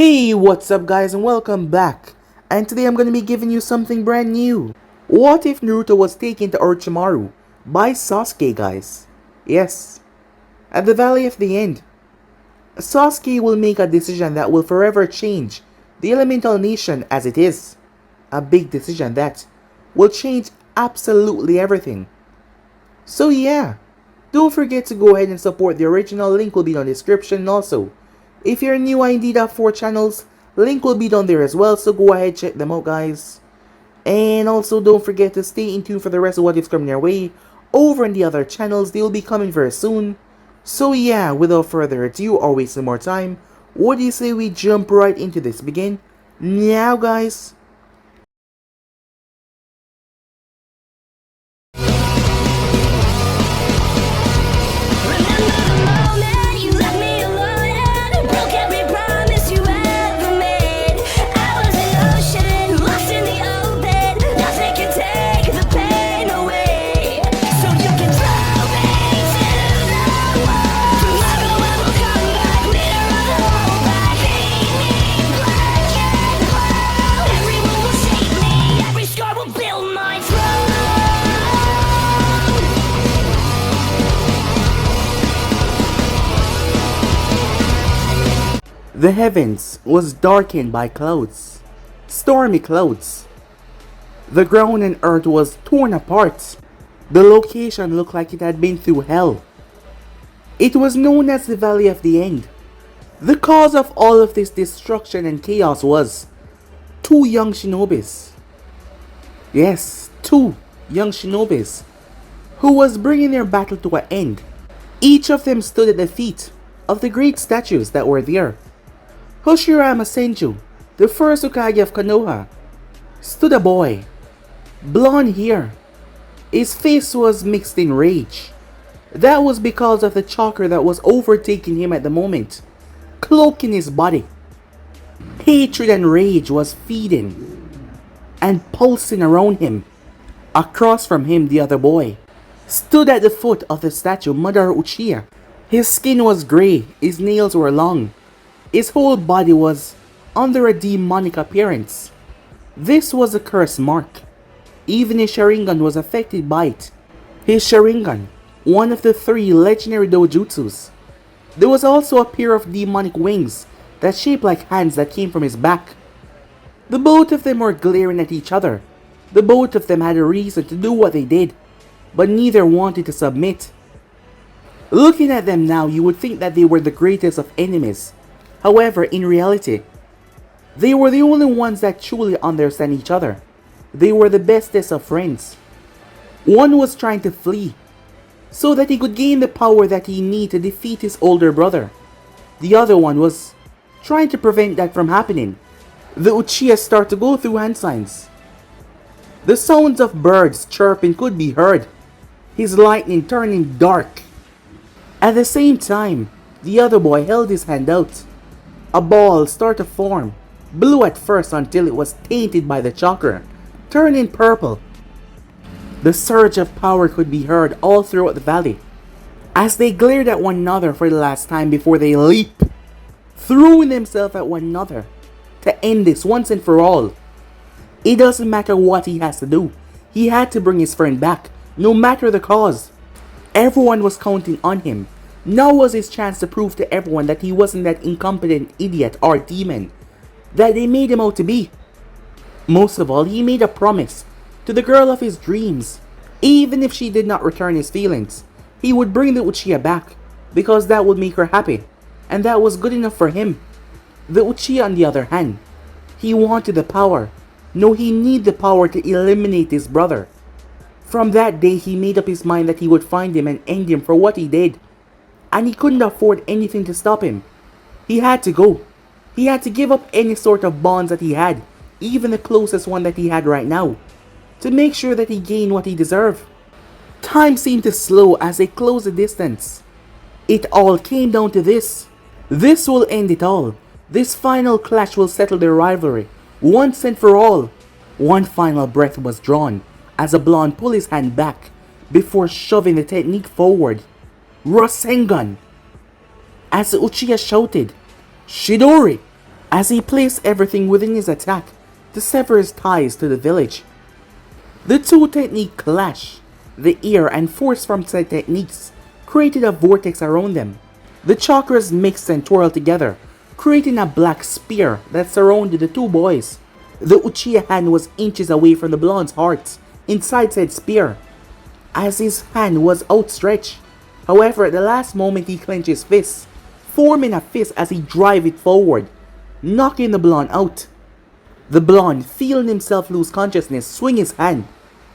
Hey, what's up guys and welcome back. And today I'm going to be giving you something brand new. What if Naruto was taken to Orochimaru by Sasuke, guys? Yes, at the Valley of the End, Sasuke will make a decision that will forever change the elemental nation as it is. A big decision that will change absolutely everything. So yeah, don't forget to go ahead and support the original. Link will be in the description. Also, if you're new on Indeed.4 channels, link will be down there as well, so go ahead, check them out guys. And also don't forget to stay in tune for the rest of what is coming your way over in the other channels. They will be coming very soon. So yeah, without further ado or wasting more time, what do you say we jump right into this? Begin now guys. The heavens was darkened by clouds, stormy clouds. The ground and earth was torn apart. The location looked like it had been through hell. It was known as the Valley of the End. The cause of all of this destruction and chaos was two young shinobis. Yes, two young shinobis who was bringing their battle to an end. Each of them stood at the feet of the great statues that were there. Hashirama Senju, the first Hokage of Konoha, stood a boy, blonde hair. His face was mixed in rage. That was because of the chakra that was overtaking him at the moment, cloaking his body. Hatred and rage was feeding and pulsing around him. Across from him, the other boy stood at the foot of the statue Madara Uchiha. His skin was grey, his nails were long. His whole body was under a demonic appearance. This was a curse mark. Even his Sharingan was affected by it. His Sharingan, one of the three legendary dojutsus. There was also a pair of demonic wings that shaped like hands that came from his back. The both of them were glaring at each other. The both of them had a reason to do what they did, but neither wanted to submit. Looking at them now, you would think that they were the greatest of enemies. However, in reality, they were the only ones that truly understand each other. They were the bestest of friends. One was trying to flee, so that he could gain the power that he needed to defeat his older brother. The other one was trying to prevent that from happening. The Uchiha start to go through hand signs. The sounds of birds chirping could be heard. His lightning turning dark. At the same time, the other boy held his hand out. A ball started to form, blue at first until it was tainted by the chakra, turning purple. The surge of power could be heard all throughout the valley, as they glared at one another for the last time before they leap, throwing themselves at one another to end this once and for all. It doesn't matter what he has to do, he had to bring his friend back, no matter the cause. Everyone was counting on him. Now was his chance to prove to everyone that he wasn't that incompetent idiot or demon that they made him out to be. Most of all, he made a promise to the girl of his dreams. Even if she did not return his feelings, he would bring the Uchiha back, because that would make her happy, and that was good enough for him. The Uchiha, on the other hand, he wanted the power. No, he needed the power to eliminate his brother. From that day, he made up his mind that he would find him and end him for what he did. And he couldn't afford anything to stop him. He had to go. He had to give up any sort of bonds that he had, even the closest one that he had right now, to make sure that he gained what he deserved. Time seemed to slow as they closed the distance. It all came down to this. This will end it all. This final clash will settle their rivalry, once and for all. One final breath was drawn as a blonde pulled his hand back before shoving the technique forward. Rasengan! As the Uchiha shouted, "Shidori!" as he placed everything within his attack to sever his ties to the village. The two techniques clash. The air and force from said techniques created a vortex around them. The chakras mixed and twirled together, creating a black spear that surrounded the two boys. The Uchiha hand was inches away from the blonde's heart inside said spear, as his hand was outstretched. However, at the last moment he clenched his fist, forming a fist as he drove it forward, knocking the blonde out. The blonde, feeling himself lose consciousness, swing his hand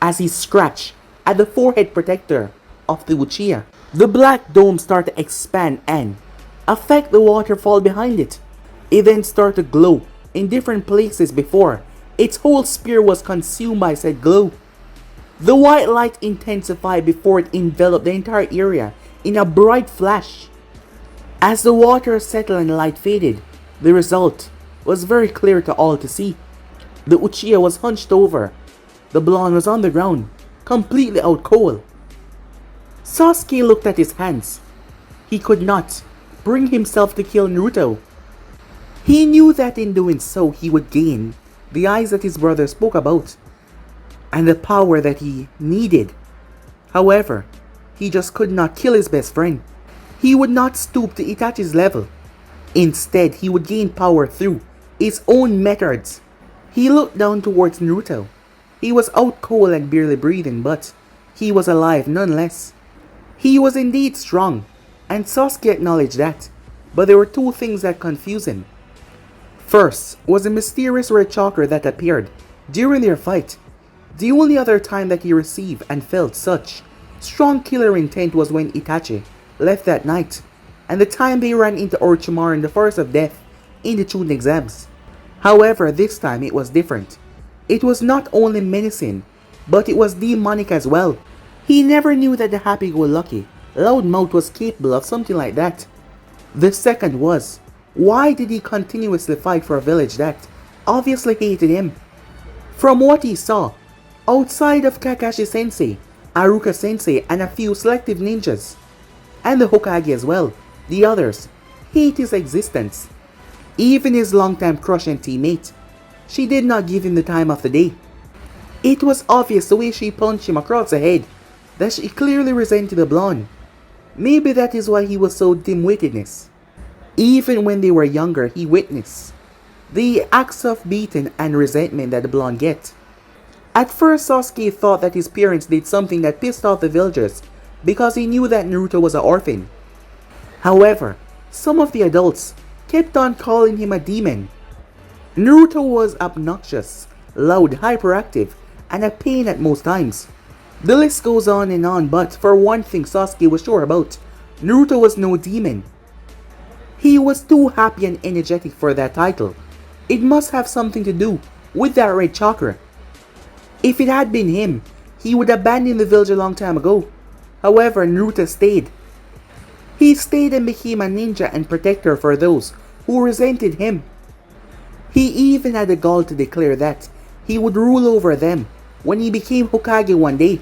as he scratched at the forehead protector of the Uchiha. The black dome started to expand and affect the waterfall behind it. It then started to glow in different places before its whole spear was consumed by said glow. The white light intensified before it enveloped the entire area in a bright flash. As the water settled and the light faded, the result was very clear to all to see. The Uchiha was hunched over. The blonde was on the ground, completely out cold. Sasuke looked at his hands. He could not bring himself to kill Naruto. He knew that in doing so he would gain the eyes that his brother spoke about, and the power that he needed. However, he just could not kill his best friend. He would not stoop to Itachi's level. Instead, he would gain power through his own methods. He looked down towards Naruto. He was out cold and barely breathing, but he was alive nonetheless. He was indeed strong, and Sasuke acknowledged that, but there were two things that confused him. First was a mysterious red chakra that appeared during their fight. The only other time that he received and felt such strong killer intent was when Itachi left that night, and the time they ran into Orochimaru in the Forest of Death in the Chunin exams. However, this time it was different. It was not only menacing, but it was demonic as well. He never knew that the happy-go-lucky loudmouth was capable of something like that. The second was, why did he continuously fight for a village that obviously hated him? From what he saw, outside of Kakashi Sensei, Aruka Sensei, and a few selective ninjas, and the Hokage as well, the others hate his existence. Even his longtime crush and teammate, she did not give him the time of the day. It was obvious the way she punched him across the head that she clearly resented the blonde. Maybe that is why he was so dim-wittedness. Even when they were younger, he witnessed the acts of beating and resentment that the blonde get. At first, Sasuke thought that his parents did something that pissed off the villagers because he knew that Naruto was an orphan. However, some of the adults kept on calling him a demon. Naruto was obnoxious, loud, hyperactive, and a pain at most times. The list goes on and on, but for one thing Sasuke was sure about, Naruto was no demon. He was too happy and energetic for that title. It must have something to do with that red chakra. If it had been him, he would abandon the village a long time ago. However, Naruto stayed. He stayed and became a ninja and protector for those who resented him. He even had the gall to declare that he would rule over them when he became Hokage one day.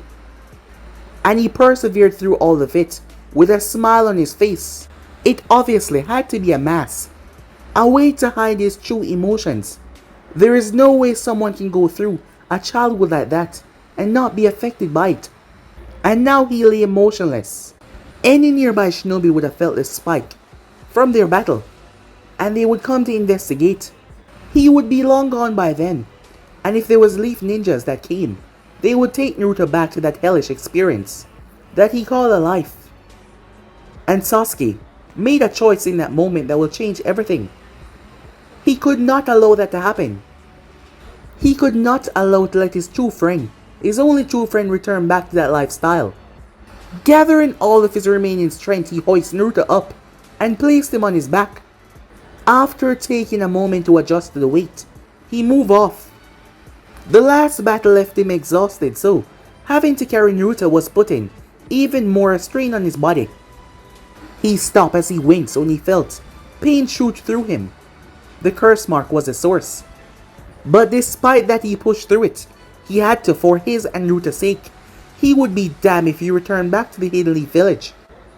And he persevered through all of it with a smile on his face. It obviously had to be a mask, a way to hide his true emotions. There is no way someone can go through a childhood like that and not be affected by it. And now he lay motionless. Any nearby shinobi would have felt the spike from their battle, and they would come to investigate. He would be long gone by then, and if there was leaf ninjas that came, they would take Naruto back to that hellish experience that he called a life. And Sasuke made a choice in that moment that will change everything. He could not allow that to happen. He could not allow to let his true friend, his only true friend, return back to that lifestyle. Gathering all of his remaining strength, he hoisted Naruto up and placed him on his back. After taking a moment to adjust to the weight, he moved off. The last battle left him exhausted, so having to carry Naruto was putting even more strain on his body. He stopped as he winced when he felt pain shoot through him. The curse mark was the source. But despite that, he pushed through it. He had to for his and Naruto's sake. He would be damned if he returned back to the Hidden Leaf village.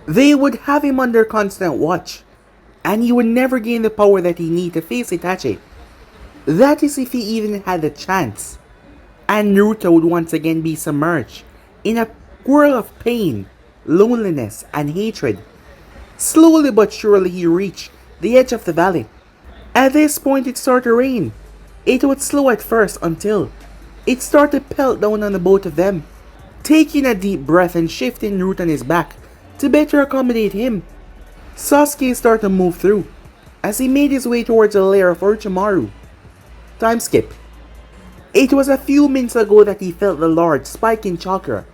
They would have him under constant watch. and he would never gain the power that he needed to face Itachi. That is if he even had a chance. And Naruto would once again be submerged in a whirl of pain, loneliness, and hatred. Slowly but surely he reached the edge of the valley. At this point it started to rain. It was slow at first until it started to pelt down on the both of them. Taking a deep breath and shifting Naruto on his back to better accommodate him, Sasuke started to move through as he made his way towards the lair of Orochimaru. Time skip. It was a few minutes ago that he felt the large spike in chakra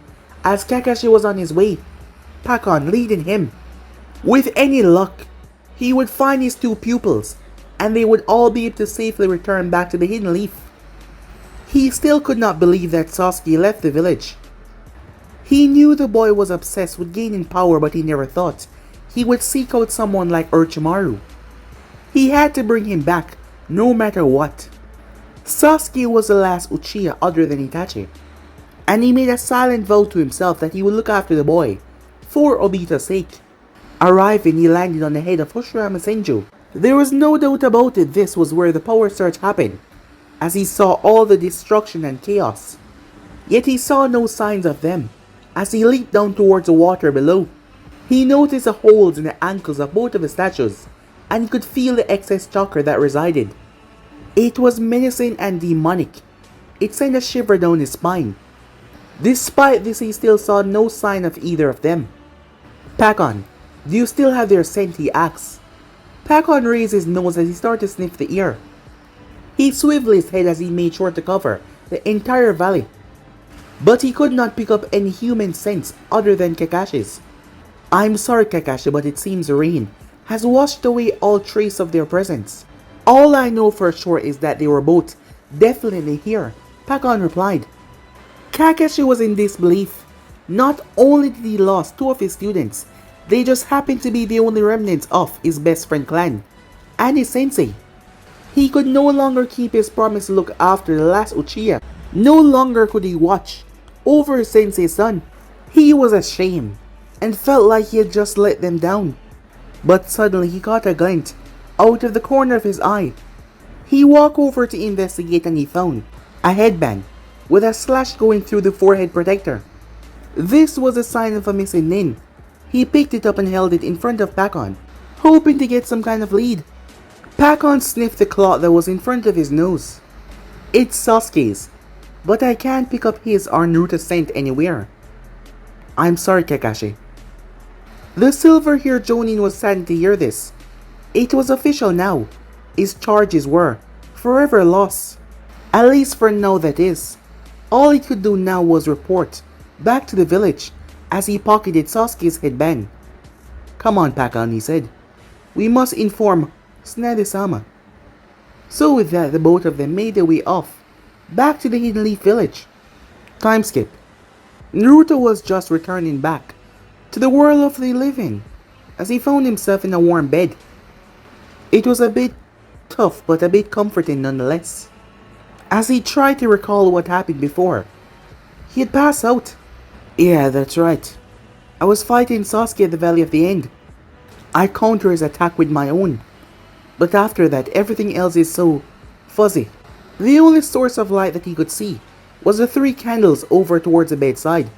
as Kakashi was on his way, Pakon leading him. With any luck, he would find his two pupils and they would all be able to safely return back to the Hidden Leaf. He still could not believe that Sasuke left the village. He knew the boy was obsessed with gaining power, but he never thought he would seek out someone like Orochimaru. He had to bring him back, no matter what. Sasuke was the last Uchiha other than Itachi, and he made a silent vow to himself that he would look after the boy, for Obita's sake. Arriving, he landed on the head of Hoshirama Senju. There was no doubt about it, this was where the power surge happened, as he saw all the destruction and chaos. Yet he saw no signs of them, as he leaped down towards the water below. He noticed the holes in the ankles of both of the statues, and he could feel the excess chakra that resided. It was menacing and demonic. It sent a shiver down his spine. Despite this, he still saw no sign of either of them. Pakon, do you still have their scent? He asked. Pakon raised his nose as he started to sniff the air. He swiveled his head as he made sure to cover the entire valley. But he could not pick up any human scents other than Kakashi's. I'm sorry, Kakashi, but it seems the rain has washed away all trace of their presence. All I know for sure is that they were both definitely here, Pakon replied. Kakashi was in disbelief. Not only did he lose two of his students, they just happened to be the only remnants of his best friend clan, and his sensei. He could no longer keep his promise to look after the last Uchiha. No longer could he watch over his sensei's son. He was ashamed and felt like he had just let them down. But suddenly he caught a glint out of the corner of his eye. He walked over to investigate and he found a headband with a slash going through the forehead protector. This was a sign of a missing nin. He picked it up and held it in front of Pakon, hoping to get some kind of lead. Pakon sniffed the cloth that was in front of his nose. It's Sasuke's, but I can't pick up his or Naruto's scent anywhere. I'm sorry, Kakashi. The silver-haired Jonin was saddened to hear this. It was official now. His charges were forever lost. At least for now, that is. All he could do now was report back to the village as he pocketed Sasuke's headband. Come on, Pakon, he said. We must inform Tsunade-sama. So with that, the both of them made their way off, back to the Hidden Leaf village. Time skip. Naruto was just returning back to the world of the living, as he found himself in a warm bed. It was a bit tough, but a bit comforting nonetheless. As he tried to recall what happened before, he had passed out. Yeah, that's right. I was fighting Sasuke at the Valley of the End. I countered his attack with my own. But after that, everything else is so fuzzy. The only source of light that he could see was the 3 candles over towards the bedside.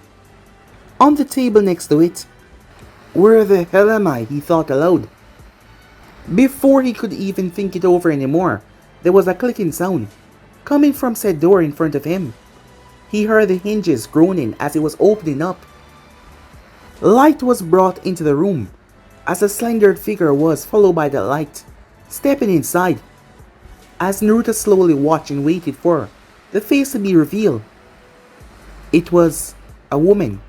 On the table next to it. Where the hell am I? He thought aloud. Before he could even think it over anymore, there was a clicking sound coming from said door in front of him. He heard the hinges groaning as it was opening up. Light was brought into the room as a slender figure was followed by the light, stepping inside. As Naruto slowly watched and waited for the face to be revealed, it was a woman.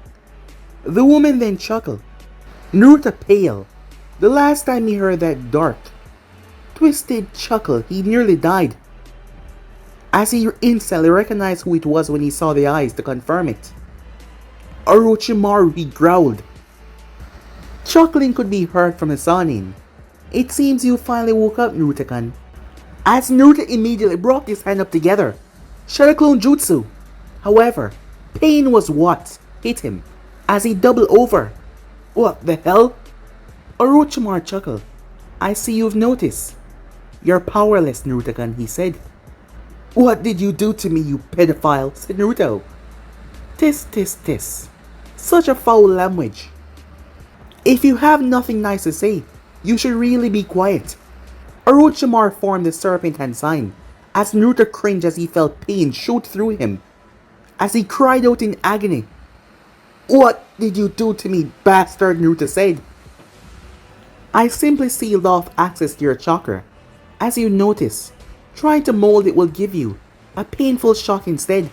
The woman then chuckled. Naruto paled. The last time he heard that dark, twisted chuckle, he nearly died. As he instantly recognized who it was when he saw the eyes to confirm it. Orochimaru, he growled. Chuckling could be heard from the Sanin. It seems you finally woke up, Naruto-kun. As Naruto immediately brought his hand up together, Shadow Clone Jutsu. However, pain was what hit him as he doubled over. What the hell? Orochimaru chuckled I see you've noticed. You're powerless, Naruto-kun, he said. What did you do to me, you pedophile, said Naruto. Tis, tis, tis. Such a foul language. If you have nothing nice to say, you should really be quiet. Orochimaru formed the serpent hand sign, as Naruto cringed as he felt pain shoot through him. As he cried out in agony. What did you do to me, bastard, Naruto said. I simply sealed off access to your chakra. As you notice, trying to mold it will give you a painful shock instead.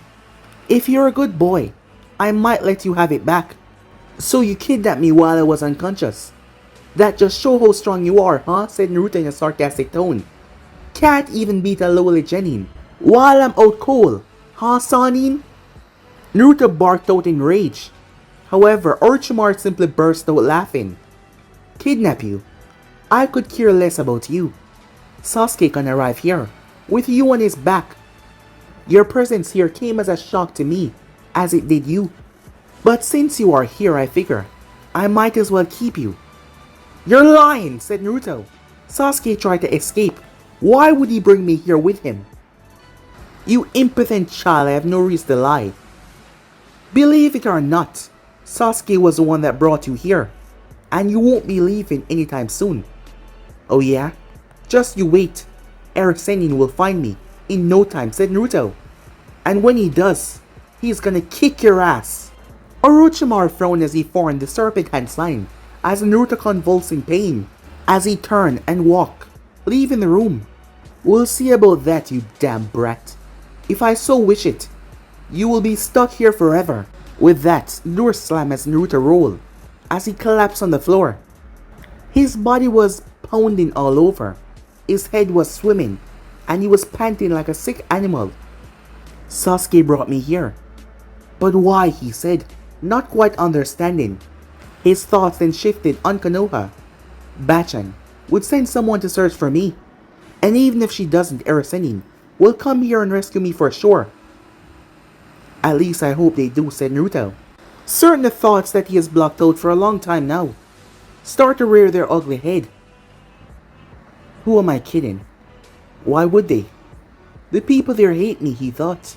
If you're a good boy, I might let you have it back. So you kidnapped me while I was unconscious. That just shows how strong you are, huh? Said Naruto in a sarcastic tone. Can't even beat a lowly genin. While I'm out cold, huh, Sanin? Naruto barked out in rage. However, Orochimaru simply burst out laughing. Kidnap you? I could care less about you. Sasuke can arrive here, with you on his back. Your presence here came as a shock to me, as it did you. But since you are here, I figure, I might as well keep you. You're lying, said Naruto. Sasuke tried to escape. Why would he bring me here with him? You impotent child, I have no reason to lie. Believe it or not, Sasuke was the one that brought you here, and you won't be leaving anytime soon. Oh yeah? Just you wait. Sennin will find me in no time, said Naruto. And when he does, he's gonna kick your ass. Orochimaru frowned as he formed the serpent hand sign, as Naruto convulsed in pain, as he turned and walked, leaving the room. We'll see about that, you damn brat. If I so wish it, you will be stuck here forever. With that, door slammed as Naruto rolled, as he collapsed on the floor. His body was pounding all over, his head was swimming, and he was panting like a sick animal. Sasuke brought me here. But why, he said, not quite understanding. His thoughts then shifted on Konoha. Bachan would send someone to search for me. And even if she doesn't, Sennin will come here and rescue me for sure. At least I hope they do, said Naruto. Certain thoughts that he has blocked out for a long time now start to rear their ugly head. Who am I kidding? Why would they? The people there hate me, he thought.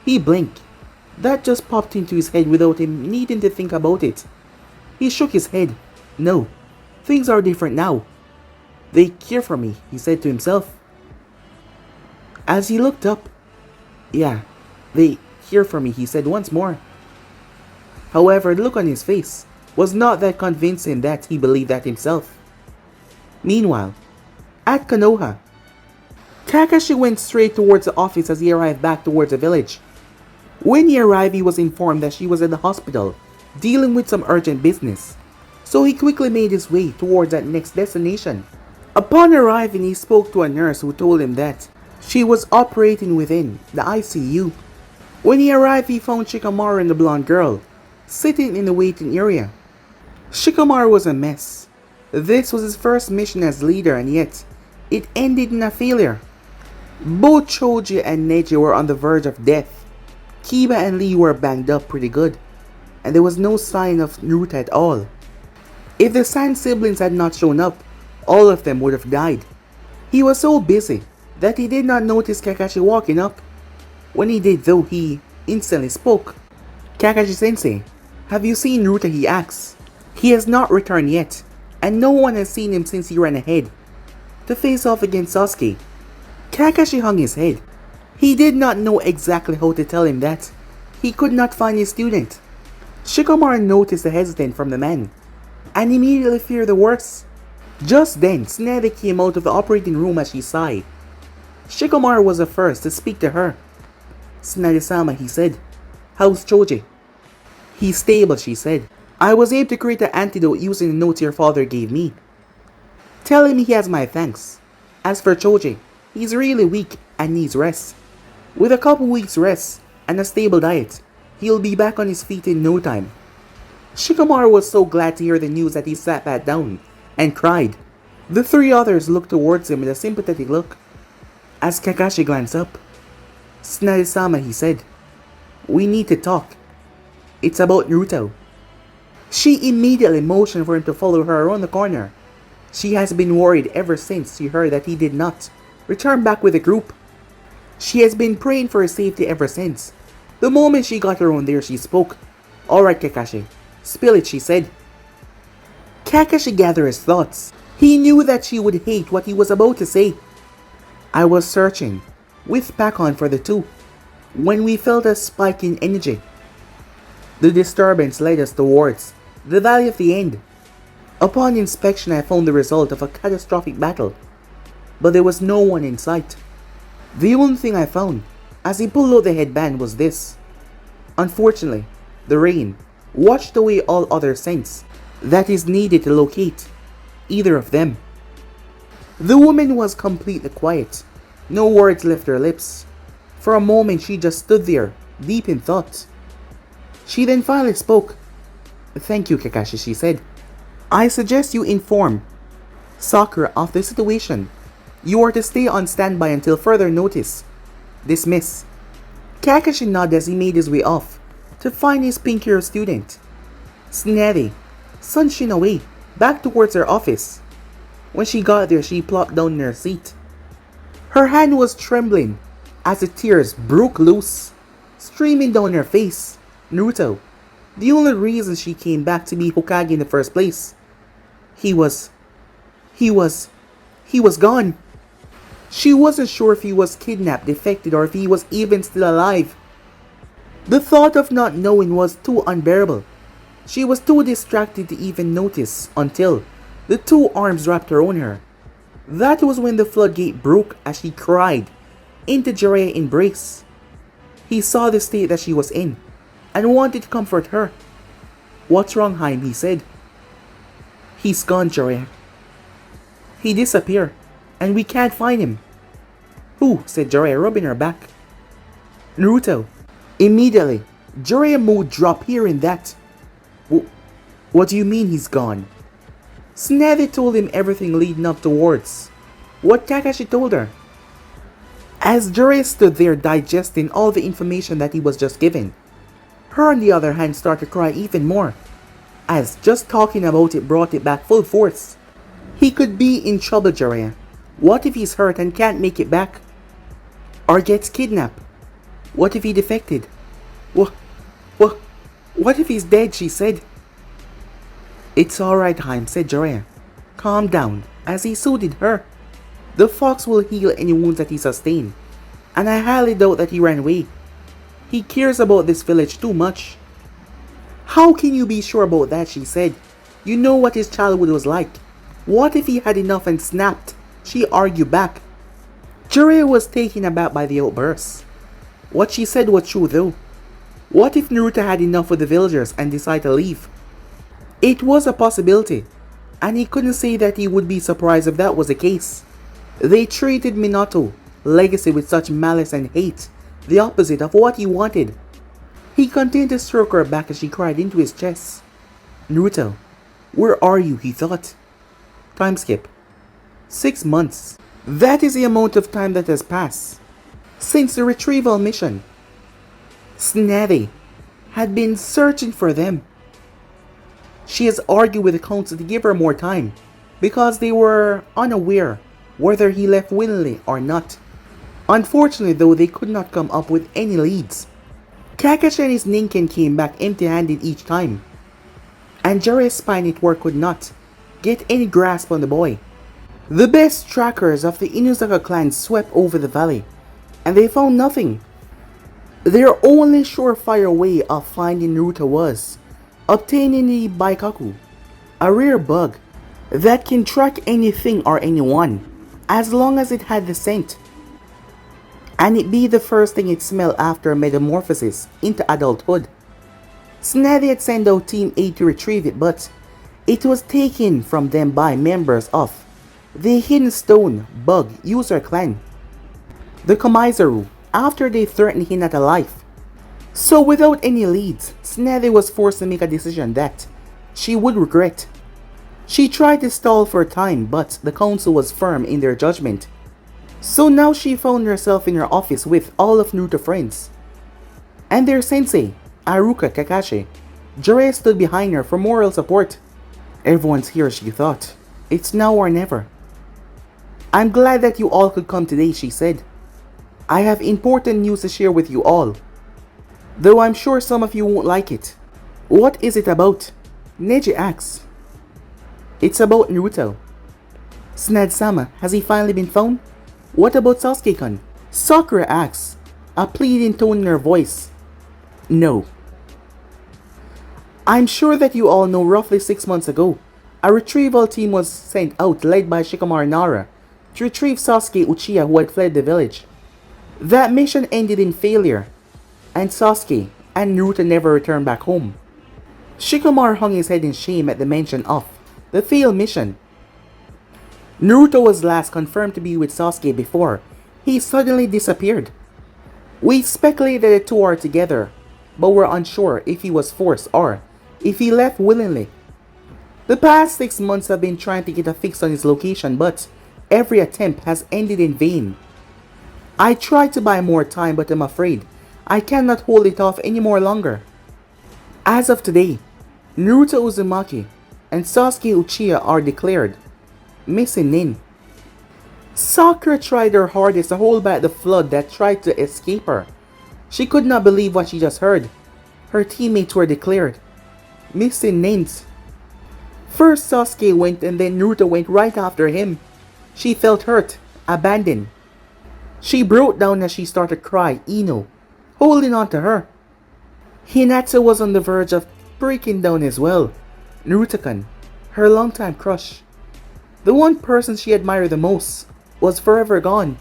He blinked. That just popped into his head without him needing to think about it. He shook his head. No, things are different now. They care for me, he said to himself. As he looked up, yeah, they care for me, he said once more. However, the look on his face was not that convincing that he believed that himself. Meanwhile, at Konoha, Kakashi went straight towards the office as he arrived back towards the village. When he arrived, he was informed that she was at the hospital, dealing with some urgent business. So he quickly made his way towards that next destination. Upon arriving, he spoke to a nurse who told him that she was operating within the ICU. When he arrived, he found Shikamaru and the blonde girl sitting in the waiting area. Shikamaru was a mess. This was his first mission as leader, and yet it ended in a failure. Both Choji and Neji were on the verge of death. Kiba and Lee were banged up pretty good, and there was no sign of Naruto at all. If the Sand siblings had not shown up, all of them would have died. He was so busy that he did not notice Kakashi walking up. When he did though, he instantly spoke. Kakashi-sensei, have you seen Naruto, he asked. He has not returned yet, and no one has seen him since he ran ahead to face off against Sasuke. Kakashi hung his head. He did not know exactly how to tell him that he could not find his student. Shikamaru noticed the hesitance from the man, and immediately feared the worst. Just then, Tsunade came out of the operating room as she sighed. Shikamaru was the first to speak to her. Tsunade-sama, he said. How's Choji? He's stable, she said. I was able to create an antidote using the notes your father gave me. Tell him he has my thanks. As for Choji, he's really weak and needs rest. With a couple weeks rest and a stable diet, he'll be back on his feet in no time. Shikamaru was so glad to hear the news that he sat back down and cried. The three others looked towards him with a sympathetic look. As Kakashi glanced up, Tsunade-sama, he said, we need to talk. It's about Naruto. She immediately motioned for him to follow her around the corner. She has been worried ever since she heard that he did not return back with the group. She has been praying for his safety ever since. The moment she got around there, she spoke. Alright, Kakashi. Spill it, she said. Kakashi gathered his thoughts. He knew that she would hate what he was about to say. I was searching, with Pakon for the two, when we felt a spike in energy. The disturbance led us towards the Valley of the End. Upon inspection, I found the result of a catastrophic battle, but there was no one in sight. The only thing I found, as he pulled out the headband, was this. Unfortunately, the rain washed away all other scents that is needed to locate either of them. The woman was completely quiet. No words left her lips. For a moment she just stood there, deep in thought. She then finally spoke. Thank you, Kakashi, she said. I suggest you inform Sakura of the situation. You are to stay on standby until further notice. Dismiss. Kakashi nodded as he made his way off to find his pink-haired student. Snazzy sunshine away, back towards her office. When she got there, she plopped down in her seat. Her hand was trembling as the tears broke loose, streaming down her face. Naruto, the only reason she came back to be Hokage in the first place. He was gone. She wasn't sure if he was kidnapped, defected, or if he was even still alive. The thought of not knowing was too unbearable. She was too distracted to even notice until the two arms wrapped around her. That was when the floodgate broke as she cried into Jiraiya's embrace. He saw the state that she was in and wanted to comfort her. What's wrong, Haim? He said. He's gone, Jiraiya. He disappeared, and we can't find him. Who? Said Jiraiya, rubbing her back. Naruto. Immediately, Jiraiya's mood dropped here and that. What do you mean he's gone? Snazzy told him everything leading up towards what Kakashi told her. As Jiraiya stood there digesting all the information that he was just given, her on the other hand started to cry even more, as just talking about it brought it back full force. He could be in trouble, Jiraiya. What if he's hurt and can't make it back? Or gets kidnapped? What if he defected? What if he's dead, she said. It's alright, Haim, said Jiraiya. Calm down, as he soothed her. The fox will heal any wounds that he sustained, and I highly doubt that he ran away. He cares about this village too much. How can you be sure about that, she said. You know what his childhood was like. What if he had enough and snapped? She argued back. Jiraiya was taken aback by the outburst. What she said was true though. What if Naruto had enough with the villagers and decided to leave? It was a possibility, and he couldn't say that he would be surprised if that was the case. They treated Minato legacy with such malice and hate, the opposite of what he wanted. He continued to stroke her back as she cried into his chest. Naruto, where are you? He thought. Time skip. 6 months. That is the amount of time that has passed since the retrieval mission. Snazzy had been searching for them. She has argued with the council to give her more time because they were unaware whether he left willingly or not. Unfortunately though, they could not come up with any leads. Kakashi and his Ninken came back empty-handed each time, and Jiraiya's spy network could not get any grasp on the boy. The best trackers of the Inuzaka clan swept over the valley, and they found nothing. Their only surefire way of finding Naruto was obtaining the Baikaku, a rare bug that can track anything or anyone as long as it had the scent, and it be the first thing it smelled after metamorphosis into adulthood. Snazzy had sent out Team 8 to retrieve it, but it was taken from them by members of the Hidden Stone Bug User Clan, the Komizaru, after they threatened Hinata life. So without any leads, Snazzy was forced to make a decision that she would regret. She tried to stall for time, but the council was firm in their judgment. So now she found herself in her office with all of Naruto's friends and their sensei, Haruka Kakashi. Jiraiya stood behind her for moral support. Everyone's here, she thought. It's now or never. I'm glad that you all could come today, she said. I have important news to share with you all, though I'm sure some of you won't like it. What is it about? Neji asks. It's about Naruto. Snad-sama, has he finally been found? What about Sasuke-kun? Sakura asks, a pleading tone in her voice. No. I'm sure that you all know roughly 6 months ago, a retrieval team was sent out led by Shikamaru Nara to retrieve Sasuke Uchiha who had fled the village. That mission ended in failure, and Sasuke and Naruto never returned back home. Shikamaru hung his head in shame at the mention of the failed mission. Naruto was last confirmed to be with Sasuke before he suddenly disappeared. We speculated that the two are together, but were unsure if he was forced or if he left willingly. The past 6 months have been trying to get a fix on his location, but every attempt has ended in vain. I tried to buy more time, but I'm afraid I cannot hold it off any more longer. As of today, Naruto Uzumaki and Sasuke Uchiha are declared missing nin. Sakura tried her hardest to hold back the flood that tried to escape her. She could not believe what she just heard. Her teammates were declared missing nins. First Sasuke went and then Naruto went right after him. She felt hurt, abandoned. She broke down as she started to cry, Ino, holding on to her. Hinata was on the verge of breaking down as well. Naruto-kun, her longtime crush, the one person she admired the most, was forever gone.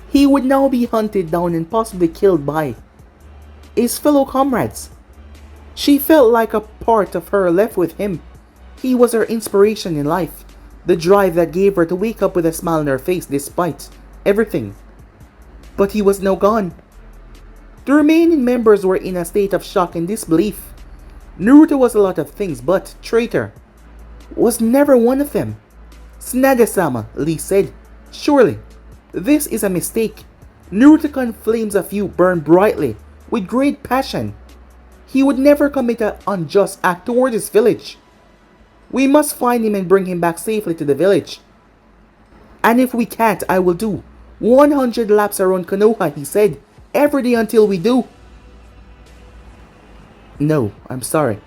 He would now be hunted down and possibly killed by his fellow comrades. She felt like a part of her left with him. He was her inspiration in life, the drive that gave her to wake up with a smile on her face despite everything. But he was now gone. The remaining members were in a state of shock and disbelief. Naruto was a lot of things, but traitor was never one of them. Tsunade-sama, Lee said. Surely, this is a mistake. Naruto-kun flames of you burn brightly with great passion. He would never commit an unjust act toward his village. We must find him and bring him back safely to the village. And if we can't, I will do 100 laps around Konoha, he said, every day until we do. No, I'm sorry.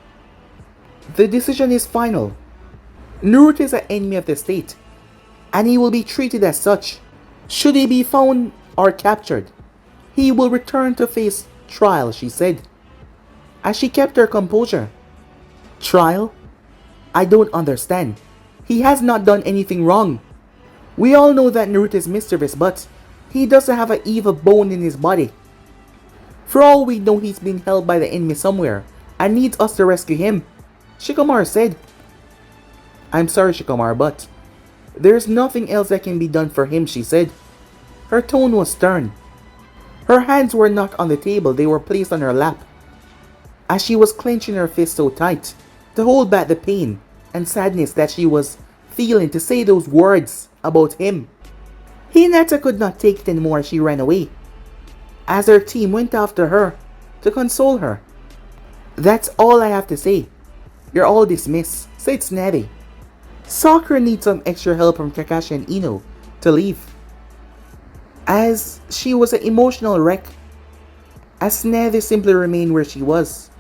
The decision is final. Naruto is an enemy of the state, and he will be treated as such. Should he be found or captured, he will return to face trial, she said, as she kept her composure. Trial? I don't understand. He has not done anything wrong. We all know that Naruto is mischievous, but he doesn't have an evil bone in his body. For all we know, he's being held by the enemy somewhere and needs us to rescue him, Shikamaru said. I'm sorry, Shikamaru, but there's nothing else that can be done for him, she said. Her tone was stern. Her hands were not on the table, they were placed on her lap, as she was clenching her fist so tight to hold back the pain and sadness that she was feeling to say those words about him. Hinata could not take it anymore as she ran away, as her team went after her to console her. That's all I have to say. You're all dismissed, said Tsunade. Sakura needs some extra help from Kakashi and Ino to leave, as she was an emotional wreck, as Tsunade simply remained where she was.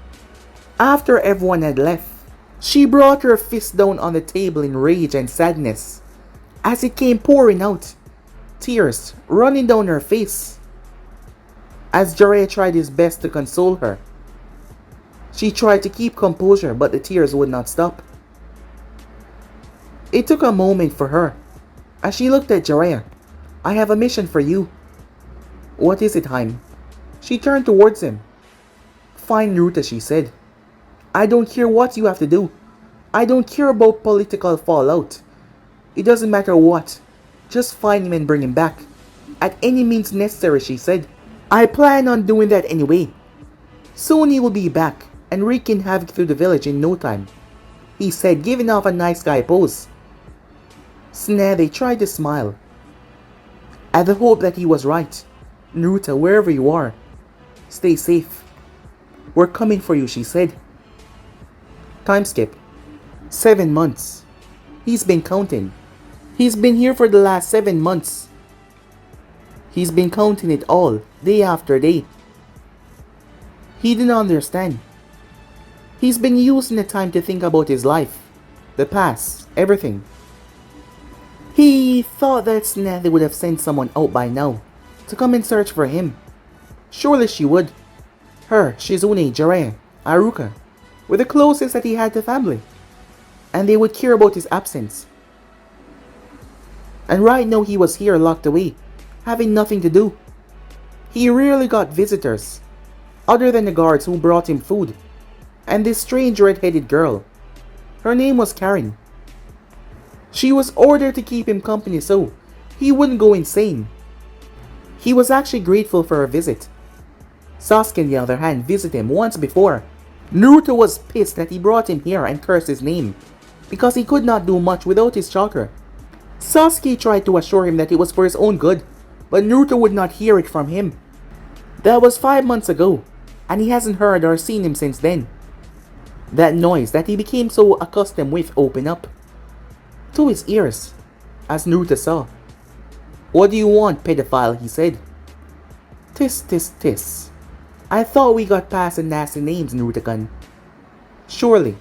After everyone had left, she brought her fist down on the table in rage and sadness, as it came pouring out, tears running down her face. As Jiraiya tried his best to console her, she tried to keep composure, but the tears would not stop. It took a moment for her, as she looked at Jiraiya. I have a mission for you. What is it, Haim? She turned towards him. Find Naruto, she said. I don't care what you have to do. I don't care about political fallout. It doesn't matter what. Just find him and bring him back. At any means necessary, she said. I plan on doing that anyway. Soon he will be back and wreaking havoc through the village in no time, he said, giving off a nice guy pose. Tsunade tried to smile at the hope that he was right. Naruto, wherever you are, stay safe. We're coming for you, she said. Time skip. 7 months. He's been counting. He's been here for the last 7 months. He's been counting it all, day after day. He didn't understand. He's been using the time to think about his life, the past, everything. He thought that Tsunade would have sent someone out by now to come and search for him. Surely she would. Her, Shizune, Jiraiya, Aruka were the closest that he had to family, and they would care about his absence. And right now he was here locked away, having nothing to do. He rarely got visitors, other than the guards who brought him food, and this strange red-headed girl. Her name was Karen. She was ordered to keep him company so he wouldn't go insane. He was actually grateful for her visit. Sasuke, on the other hand, visited him once before. Naruto was pissed that he brought him here and cursed his name, because he could not do much without his chakra. Sasuke tried to assure him that it was for his own good, but Naruto would not hear it from him. That was 5 months ago, and he hasn't heard or seen him since then. That noise that he became so accustomed with opened up to his ears, as Naruto saw. "What do you want, pedophile?" he said. "Tis, tis, tis. I thought we got past the nasty names, Naruto-kun. Surely.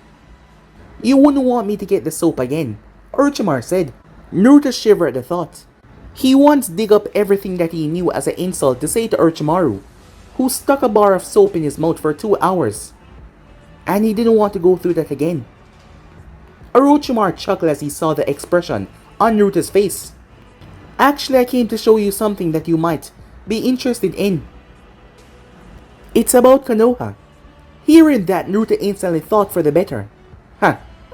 You wouldn't want me to get the soap again," Orochimaru said. Naruto shivered at the thought. He once dig up everything that he knew as an insult to say to Orochimaru, who stuck a bar of soap in his mouth for 2 hours. And he didn't want to go through that again. Orochimaru chuckled as he saw the expression on Naruto's face. "Actually, I came to show you something that you might be interested in. It's about Konoha." Hearing that, Naruto instantly thought for the better.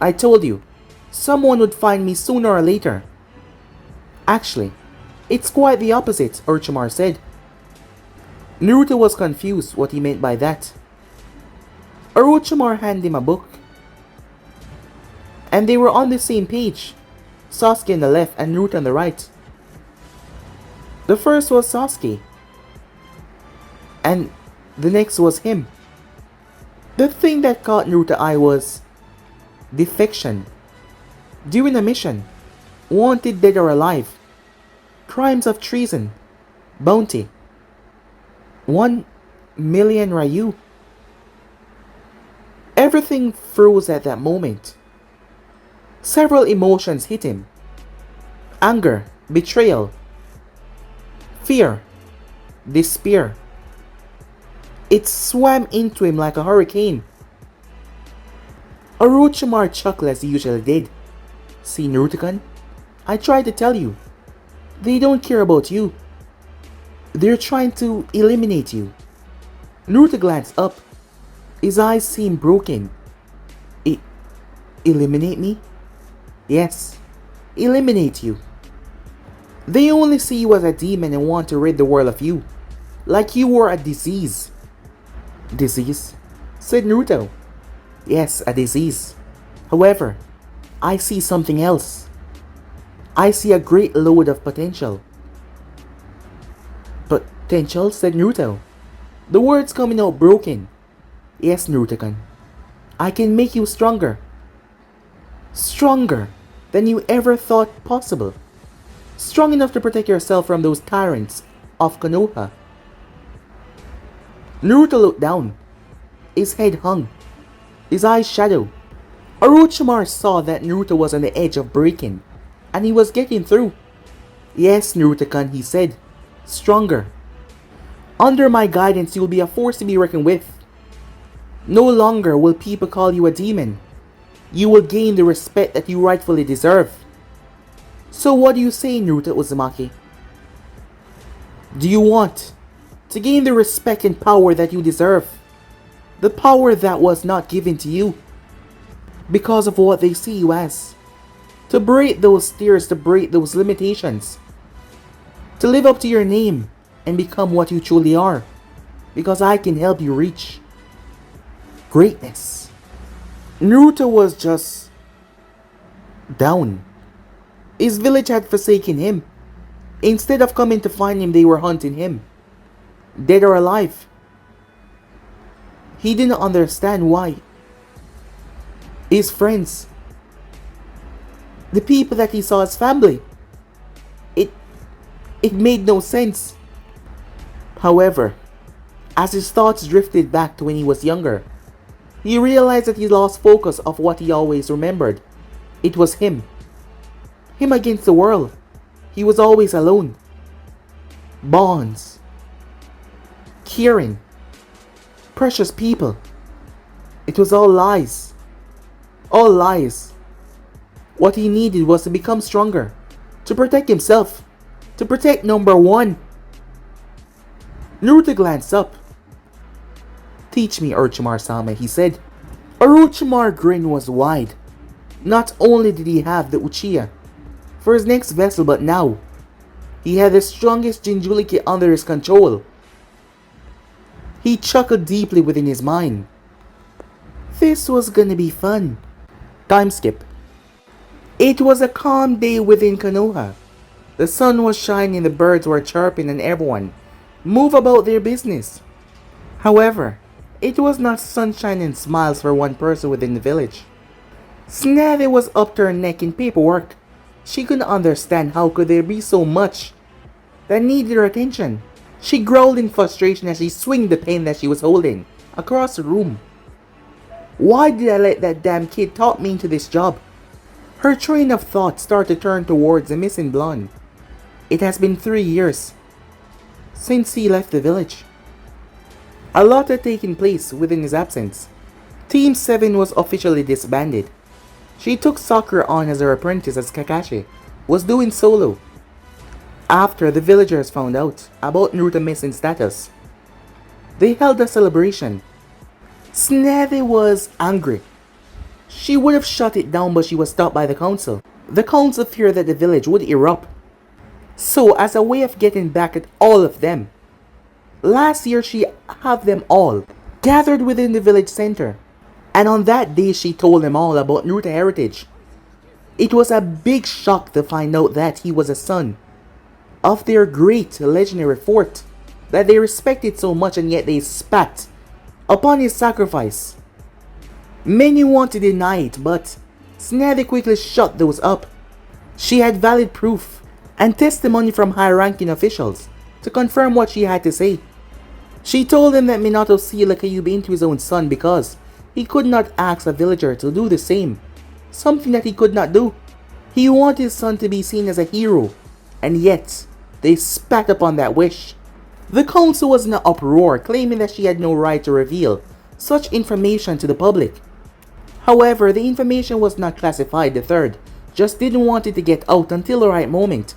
I told you. Someone would find me sooner or later." "Actually, it's quite the opposite," Orochimaru said. Naruto was confused what he meant by that. Orochimaru handed him a book, and they were on the same page. Sasuke on the left and Naruto on the right. The first was Sasuke, and the next was him. The thing that caught Naruto's eye was defection. During a mission, wanted dead or alive, crimes of treason, bounty, 1 million Ryu. Everything froze at that moment. Several emotions hit him. Anger, betrayal, fear, despair. It swam into him like a hurricane. Orochimaru chuckled as he usually did. "See, Naruto-kun, I tried to tell you. They don't care about you. They're trying to eliminate you." Naruto glanced up. His eyes seemed broken. Eliminate me?" "Yes, eliminate you. They only see you as a demon and want to rid the world of you, like you were a disease." "Disease?" said Naruto. "Yes, a disease. However, I see something else. I see a great load of potential." "Potential?" said Naruto, the words coming out broken. "Yes, Naruto-kun. I can make you stronger. Stronger than you ever thought possible. Strong enough to protect yourself from those tyrants of Konoha." Naruto looked down. His head hung. His eyes shadowed. Orochimaru saw that Naruto was on the edge of breaking, and he was getting through. "Yes, Naruto-kun," he said. "Stronger. Under my guidance, you will be a force to be reckoned with. No longer will people call you a demon. You will gain the respect that you rightfully deserve. So what do you say, Naruto Uzumaki? Do you want to gain the respect and power that you deserve? The power that was not given to you because of what they see you as. To break those steers, to break those limitations. To live up to your name and become what you truly are. Because I can help you reach greatness." Naruto was just down. His village had forsaken him. Instead of coming to find him, they were hunting him, dead or alive. He didn't understand why. His friends, The people that he saw as family. It it made no sense. However, as his thoughts drifted back to when he was younger, he realized that he lost focus of what he always remembered. It was him. Him against the world. He was always alone. Bonds. Caring. Precious people. It was all lies. All lies. What he needed was to become stronger. To protect himself. To protect number one. Naruto glanced up. "Teach me, Orochimaru-sama," he said. Orochimaru's grin was wide. Not only did he have the Uchiha for his next vessel, but now he had the strongest Jinchuriki under his control. He chuckled deeply within his mind. This was gonna be fun. Time skip. It was a calm day within Konoha. The sun was shining, the birds were chirping, and everyone moved about their business. However, it was not sunshine and smiles for one person within the village. Tsunade was up to her neck in paperwork. She couldn't understand how could there be so much that needed her attention. She growled in frustration as she swung the pen that she was holding across the room. Why did I let that damn kid talk me into this job? Her train of thought started to turn towards the missing blonde. It has been 3 years since he left the village. A lot had taken place within his absence. Team 7 was officially disbanded. She took Sakura on as her apprentice as Kakashi was doing solo. After the villagers found out about Naruto's missing status, they held a celebration. Tsunade was angry. She would have shut it down, but she was stopped by the council. The council feared that the village would erupt. So, as a way of getting back at all of them, last year she had them all gathered within the village center. And on that day she told them all about Naruto heritage. It was a big shock to find out that he was a son of their great legendary fort that they respected so much, and yet they spat upon his sacrifice. Many wanted to deny it, but Tsunade quickly shut those up. She had valid proof and testimony from high-ranking officials to confirm what she had to say. She told them that Minato sealed a Kyuubi into his own son because he could not ask a villager to do the same, something that he could not do. He wanted his son to be seen as a hero, and yet they spat upon that wish. The council was in an uproar, claiming that she had no right to reveal such information to the public. However, the information was not classified. The third just didn't want it to get out until the right moment.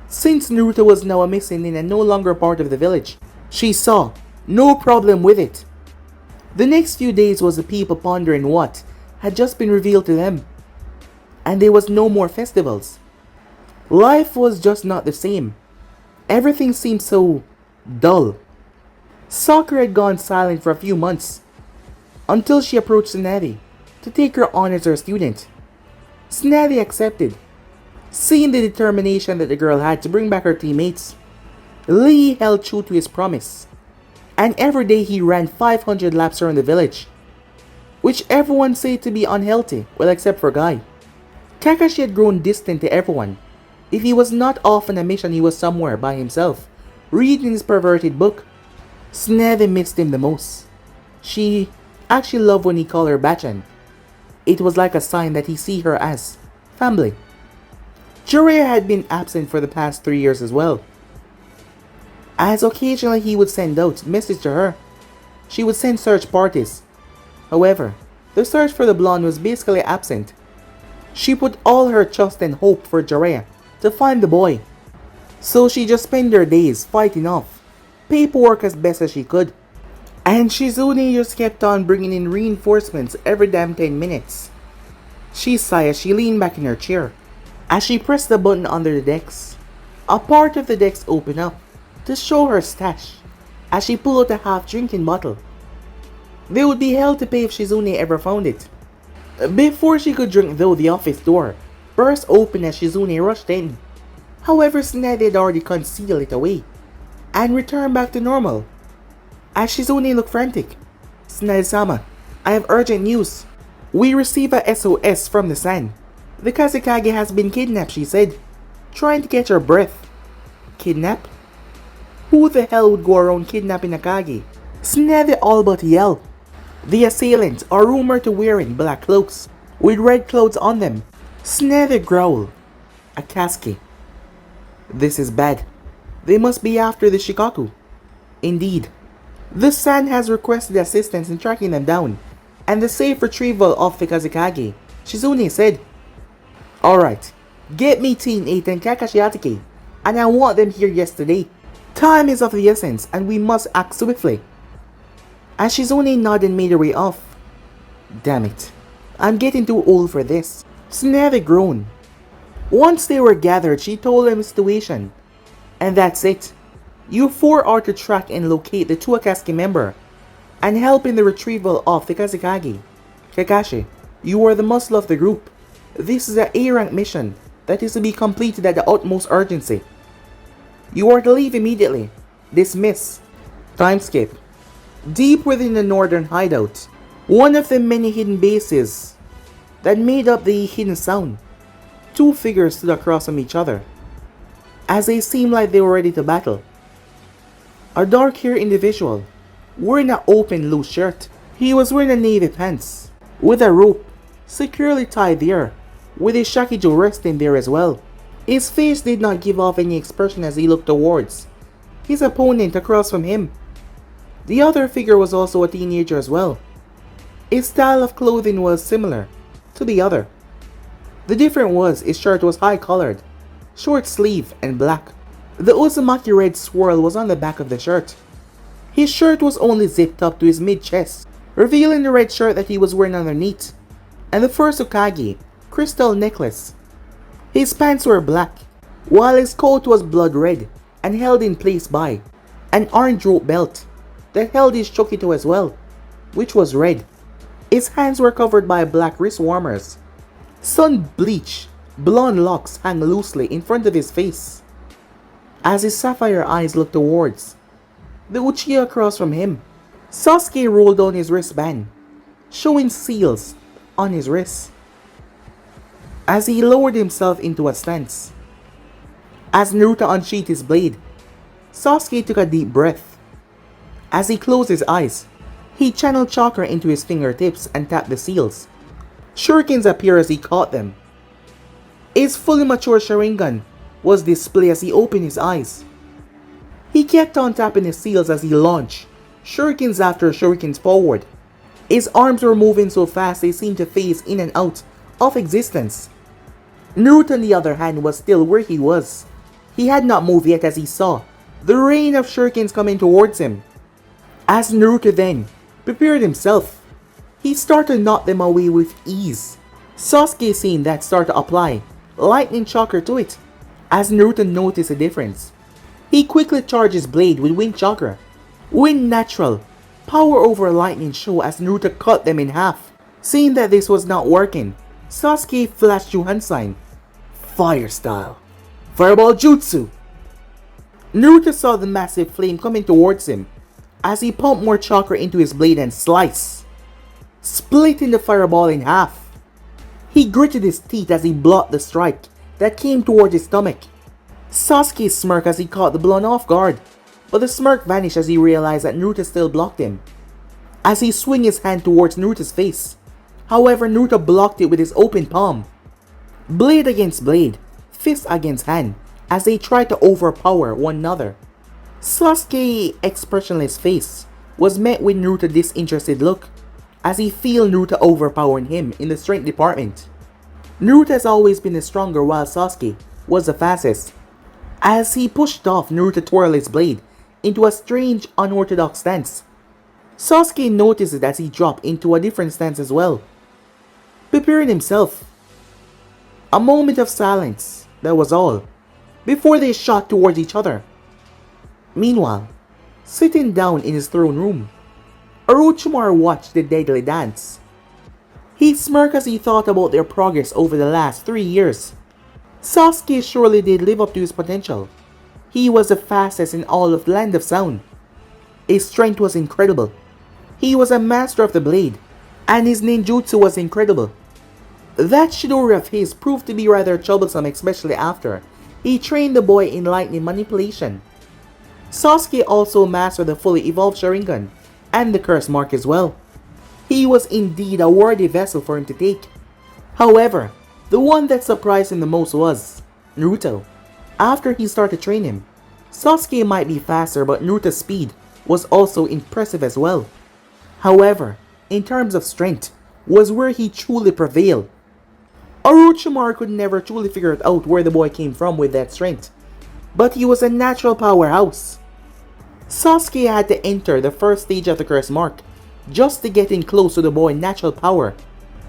Since Naruto was now a missing and no longer part of the village, she saw no problem with it. The next few days was the people pondering what had just been revealed to them. And there was no more festivals. Life was just not the same. Everything seemed so dull. Sakura had gone silent for a few months until she approached Tsunade to take her on as her student. Tsunade accepted, seeing the determination that the girl had to bring back her teammates. Lee held true to his promise, and every day he ran 500 laps around the village, which everyone said to be unhealthy, well except for Guy. Kakashi had grown distant to everyone. If he was not off on a mission, he was somewhere by himself, reading his perverted book. Tsunade missed him the most. She actually loved when he called her Bachan. It was like a sign that he see her as family. Jiraiya had been absent for the past 3 years as well, as occasionally he would send out messages to her. She would send search parties. However, the search for the blonde was basically absent. She put all her trust and hope for Jiraiya to find the boy, so she just spent her days fighting off paperwork as best as she could. And Shizune just kept on bringing in reinforcements every damn 10 minutes. She sighed as she leaned back in her chair. As she pressed the button under the decks, a part of the decks opened up to show her stash as she pulled out a half-drinking bottle. They would be hell to pay if Shizune ever found it. Before she could drink though, the office door burst open as Shizune rushed in. However, Tsunade had already concealed it away and returned back to normal. As Shizune looked frantic, "Tsunade-sama, I have urgent news. We received a SOS from the San. The Kazekage has been kidnapped, she said, trying to catch her breath. Kidnap? Who the hell would go around kidnapping a Kage? Snevy all but yelled. The assailants are rumored to wearing black cloaks with red clothes on them. Snevy growled. Akatsuki. This is bad. They must be after the Shikaku. Indeed. The San has requested assistance in tracking them down and the safe retrieval of the Kazekage, Shizune said. Alright, get me Team 8 and Kakashi Atake, and I want them here yesterday. Time is of the essence and we must act swiftly. As Shizune nodded and made her way off. Damn it, I'm getting too old for this. Tsunade groaned. Once they were gathered, she told them the situation. And that's it. You four are to track and locate the two Akatsuki member and help in the retrieval of the Kazekage. Kakashi, you are the muscle of the group. This is an A-rank mission that is to be completed at the utmost urgency. You are to leave immediately. Dismiss. Time skip. Deep within the northern hideout, one of the many hidden bases that made up the hidden sound, two figures stood across from each other, as they seemed like they were ready to battle. A dark-haired individual, wearing an open loose shirt. He was wearing a navy pants, with a rope securely tied there, with his shakijo resting there as well. His face did not give off any expression as he looked towards his opponent across from him. The other figure was also a teenager as well. His style of clothing was similar to the other. The difference was his shirt was high-collared, short sleeve and black. The Uzumaki red swirl was on the back of the shirt. His shirt was only zipped up to his mid-chest, revealing the red shirt that he was wearing underneath, and the first Hokage crystal necklace. His pants were black, while his coat was blood red and held in place by an orange rope belt that held his chokito as well, which was red. His hands were covered by black wrist warmers. Sun-bleached blonde locks hang loosely in front of his face, as his sapphire eyes looked towards the Uchiha across from him. Sasuke rolled down his wristband, showing seals on his wrists, as he lowered himself into a stance. As Naruto unsheathed his blade, Sasuke took a deep breath. As he closed his eyes, he channeled chakra into his fingertips and tapped the seals. Shurikens appeared as he caught them. His fully mature Sharingan was displayed as he opened his eyes. He kept on tapping the seals as he launched shurikens after shurikens forward. His arms were moving so fast they seemed to phase in and out of existence. Naruto, on the other hand, was still where he was. He had not moved yet as he saw the rain of shurikens coming towards him. As Naruto then prepared himself, he started to knock them away with ease. Sasuke, seeing that, started to apply lightning chakra to it. As Naruto noticed the difference, he quickly charged his blade with wind chakra. Wind natural, power over lightning show as Naruto cut them in half. Seeing that this was not working, Sasuke flashed Juhan sign, fire style, fireball jutsu. Naruto saw the massive flame coming towards him as he pumped more chakra into his blade and sliced, splitting the fireball in half. He gritted his teeth as he blocked the strike that came towards his stomach. Sasuke smirked as he caught the blow off guard, but the smirk vanished as he realized that Naruto still blocked him. As he swung his hand towards Naruto's face, however, Naruto blocked it with his open palm. Blade against blade, fist against hand, as they tried to overpower one another. Sasuke's expressionless face was met with Naruto's disinterested look, as he felt Naruto overpowering him in the strength department. Naruto has always been the stronger while Sasuke was the fastest. As he pushed off, Naruto twirled his blade into a strange, unorthodox stance. Sasuke noticed it as he dropped into a different stance as well, preparing himself. A moment of silence, that was all, before they shot towards each other. Meanwhile, sitting down in his throne room, Orochimaru watched the deadly dance. He smirked as he thought about their progress over the last 3 years. Sasuke surely did live up to his potential. He was the fastest in all of the Land of Sound. His strength was incredible. He was a master of the blade, and his ninjutsu was incredible. That Chidori of his proved to be rather troublesome, especially after he trained the boy in lightning manipulation. Sasuke also mastered the fully evolved Sharingan and the curse mark as well. He was indeed a worthy vessel for him to take. However, the one that surprised him the most was Naruto. After he started training him, Sasuke might be faster, but Naruto's speed was also impressive as well. However, in terms of strength, was where he truly prevailed. Orochimaru could never truly figure out where the boy came from with that strength, but he was a natural powerhouse. Sasuke had to enter the first stage of the curse mark just to get in close to the boy's natural power.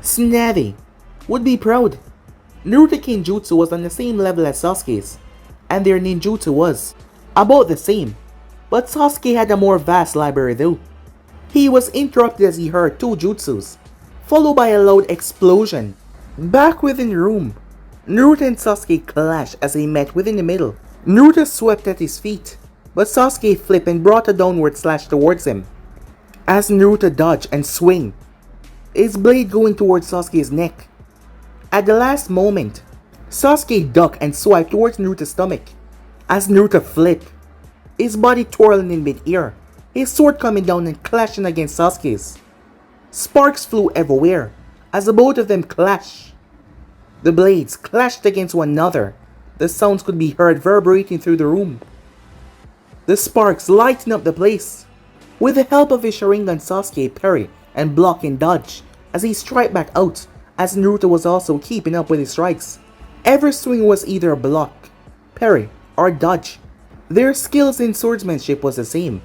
Snappy would be proud. Naruto Kenjutsu was on the same level as Sasuke's, and their ninjutsu was about the same, but Sasuke had a more vast library though. He was interrupted as he heard two jutsus, followed by a loud explosion. Back within the room, Naruto and Sasuke clashed as they met within the middle. Naruto swept at his feet, but Sasuke flipped and brought a downward slash towards him. As Naruto dodged and swing, his blade going towards Sasuke's neck. At the last moment, Sasuke ducked and swiped towards Naruto's stomach. As Naruto flipped, his body twirling in mid-air, his sword coming down and clashing against Sasuke's. Sparks flew everywhere as the both of them clashed. The blades clashed against one another. The sounds could be heard reverberating through the room. The sparks lightened up the place. With the help of his Sharingan, Sasuke parry and block and dodge as he strike back out, as Naruto was also keeping up with his strikes. Every swing was either a block, parry, or dodge. Their skills in swordsmanship was the same,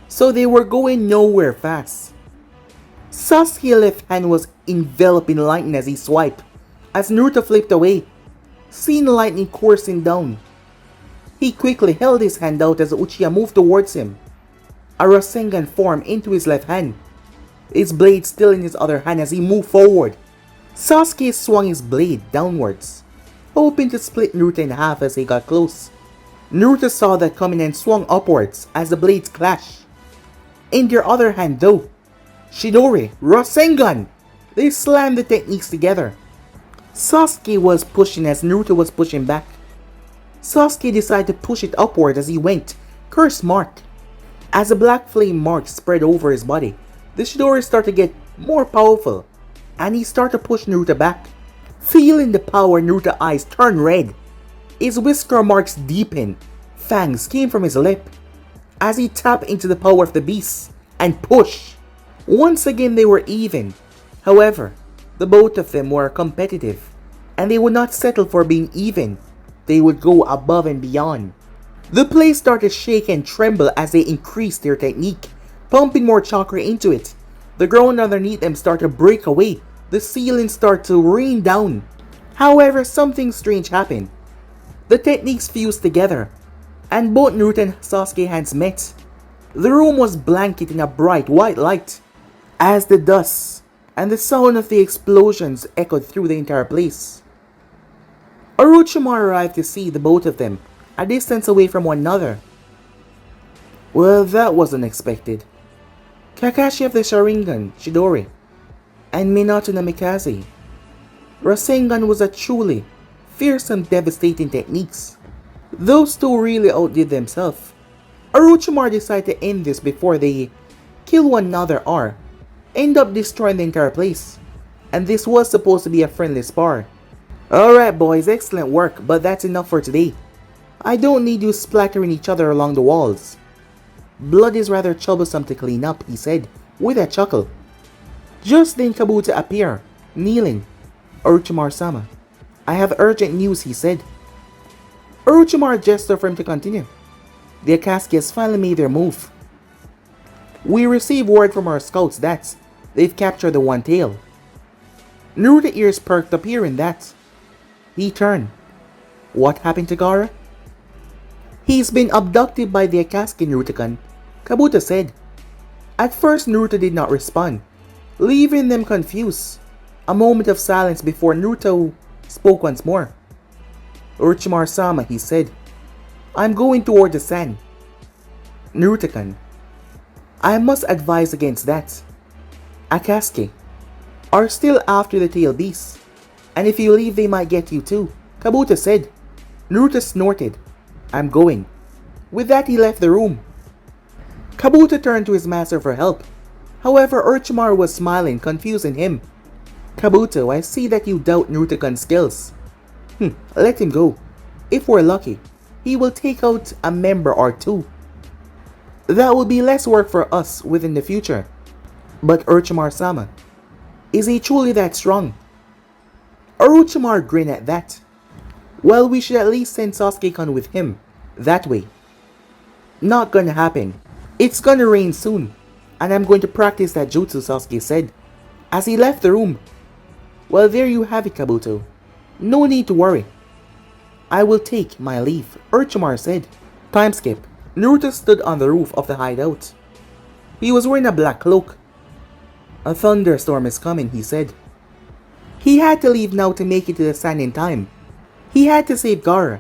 so they were going nowhere fast. Sasuke's left hand was enveloped in lightning as he swiped, as Naruto flipped away, seeing lightning coursing down. He quickly held his hand out as Uchiha moved towards him. A Rasengan formed into his left hand, his blade still in his other hand as he moved forward. Sasuke swung his blade downwards, hoping to split Naruto in half as he got close. Naruto saw that coming and swung upwards as the blades clashed. In their other hand though, Chidori, Rasengan! They slammed the techniques together. Sasuke was pushing as Naruto was pushing back. Sasuke decided to push it upward as he went, curse mark. As the black flame mark spread over his body, the Chidori started to get more powerful, and he started to push Naruto back. Feeling the power, Naruto's eyes turned red. His whisker marks deepened, fangs came from his lip, as he tapped into the power of the beast, and pushed. Once again they were even. However, the both of them were competitive, and they would not settle for being even. They would go above and beyond. The place started to shake and tremble as they increased their technique, pumping more chakra into it. The ground underneath them started to break away. The ceiling started to rain down. However, something strange happened. The techniques fused together, and both Naruto and Sasuke hands met. The room was blanketed in a bright white light, as the dust and the sound of the explosions echoed through the entire place. Orochimaru arrived to see the both of them a distance away from one another. Well, that was unexpected. Kakashi of the Sharingan, Chidori, and Minato Namikaze. Rasengan was a truly fearsome, devastating techniques. Those two really outdid themselves. Orochimaru decided to end this before they kill one another or end up destroying the entire place. And this was supposed to be a friendly spar. Alright boys, excellent work, but that's enough for today. I don't need you splattering each other along the walls. Blood is rather troublesome to clean up, he said, with a chuckle. Just then Kabuto appeared, kneeling. Orochimaru-sama, I have urgent news, he said. Orochimaru gestured for him to continue. The Akatsuki has finally made their move. We received word from our scouts that they've captured the One Tail. Naruto's ears perked up hearing that. He turned. What happened to Gaara? He's been abducted by the Akatsuki, Naruto-kun, Kabuto said. At first Naruto did not respond, leaving them confused. A moment of silence before Naruto spoke once more. Orochimaru-sama, he said. I'm going toward the sand. Naruto-kun, I must advise against that. Akatsuki are still after the tail beast, And if you leave, they might get you too, Kabuto said. Naruto snorted. I'm going. With that, he left the room. Kabuto turned to his master for help. However, Orochimaru was smiling, confusing him. Kabuto, I see that you doubt Naruto-kun's skills. Let him go. If we're lucky, he will take out a member or two. That will be less work for us within the future. But Orochimaru-sama, is he truly that strong? Orochimaru grinned at that. Well, we should at least send Sasuke-kun with him. That way. Not gonna happen. It's gonna rain soon. And I'm going to practice that jutsu, Sasuke said. As he left the room. Well, there you have it, Kabuto. No need to worry. I will take my leave, Orochimaru said. Time skip. Naruto stood on the roof of the hideout. He was wearing a black cloak. A thunderstorm is coming, he said. He had to leave now to make it to the sand in time. He had to save Gaara.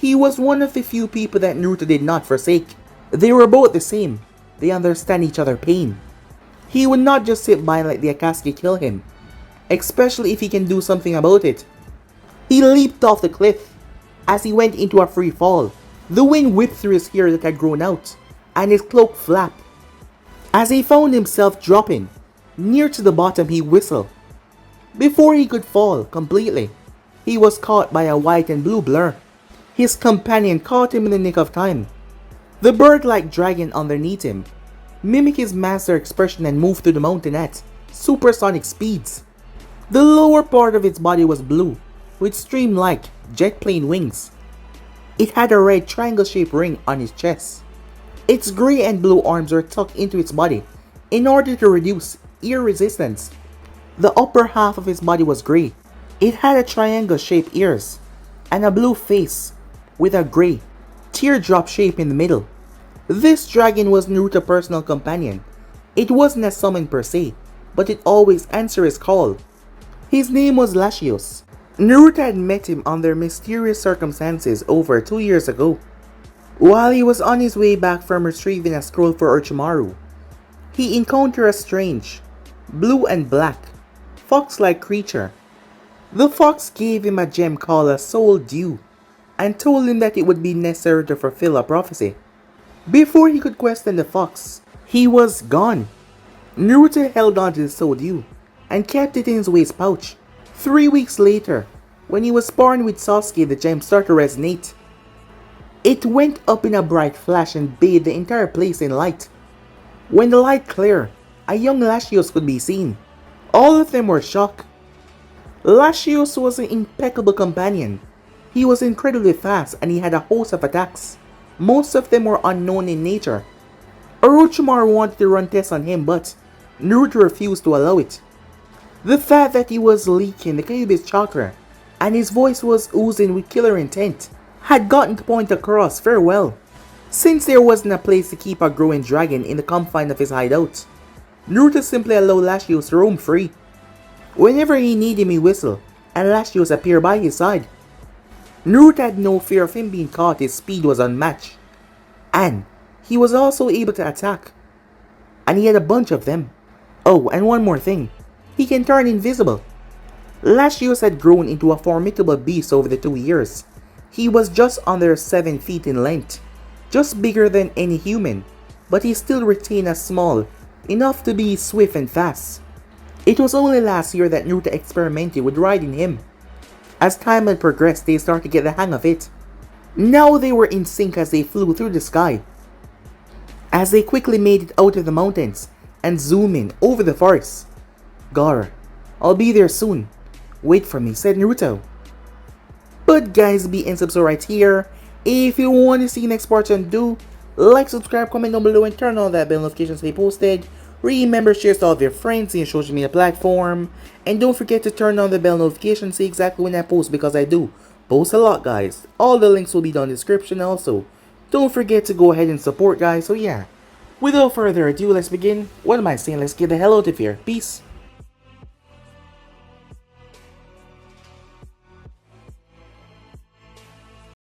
He was one of the few people that Naruto did not forsake. They were both the same. They understand each other's pain. He would not just sit by and let the Akatsuki kill him, especially if he can do something about it. He leaped off the cliff. As he went into a free fall, the wind whipped through his hair that had grown out, and his cloak flapped. As he found himself dropping, near to the bottom he whistled. Before he could fall completely, he was caught by a white and blue blur. His companion caught him in the nick of time. The bird-like dragon underneath him mimicked his master's expression and moved through the mountain at supersonic speeds. The lower part of its body was blue, with stream-like jet plane wings. It had a red triangle-shaped ring on its chest. Its grey and blue arms were tucked into its body in order to reduce ear resistance. The upper half of its body was grey. It had a triangle-shaped ears and a blue face with a grey teardrop shape in the middle. This dragon was Naruto's personal companion. It wasn't a summon per se, but it always answered his call. His name was Lashios. Naruto had met him under mysterious circumstances over 2 years ago, while he was on his way back from retrieving a scroll for Orochimaru. He encountered a strange, blue and black, fox-like creature. The fox gave him a gem called a soul dew, and told him that it would be necessary to fulfill a prophecy. Before he could question the fox, he was gone. Naruto held on to the soul dew and kept it in his waist pouch. 3 weeks later, when he was sparring with Sasuke, the gem started to resonate. It went up in a bright flash and bathed the entire place in light. When the light cleared, a young Lashios could be seen. All of them were shocked. Lashios was an impeccable companion. He was incredibly fast and he had a host of attacks. Most of them were unknown in nature. Orochimaru wanted to run tests on him, but Naruto refused to allow it. The fact that he was leaking the Kyuubi's chakra and his voice was oozing with killer intent had gotten the point across very well. Since there wasn't a place to keep a growing dragon in the confines of his hideout, Naruto simply allowed Lashios to roam free. Whenever he needed him, he whistled, and Lashios appeared by his side. Naruto had no fear of him being caught. His speed was unmatched, and he was also able to attack, and he had a bunch of them. Oh, and one more thing, he can turn invisible. Lashios had grown into a formidable beast over the 2 years. He was just under 7 feet in length, just bigger than any human, but he still retained a small enough to be swift and fast. It was only last year that Naruto experimented with riding him. As time had progressed, they started to get the hang of it. Now they were in sync as they flew through the sky. As they quickly made it out of the mountains and zoomed in over the forest. Gaara, I'll be there soon. Wait for me, said Naruto. But guys, be and subscribe right here. If you want to see the next part, do like, subscribe, comment down below, and turn on that bell notification to stay posted. Remember, share to all of your friends in your social media platform. And don't forget to turn on the bell notification to see exactly when I post, because I do post a lot, guys. All the links will be down in the description also. Don't forget to go ahead and support, guys. So yeah, without further ado, let's begin. What am I saying? Let's get the hell out of here. Peace.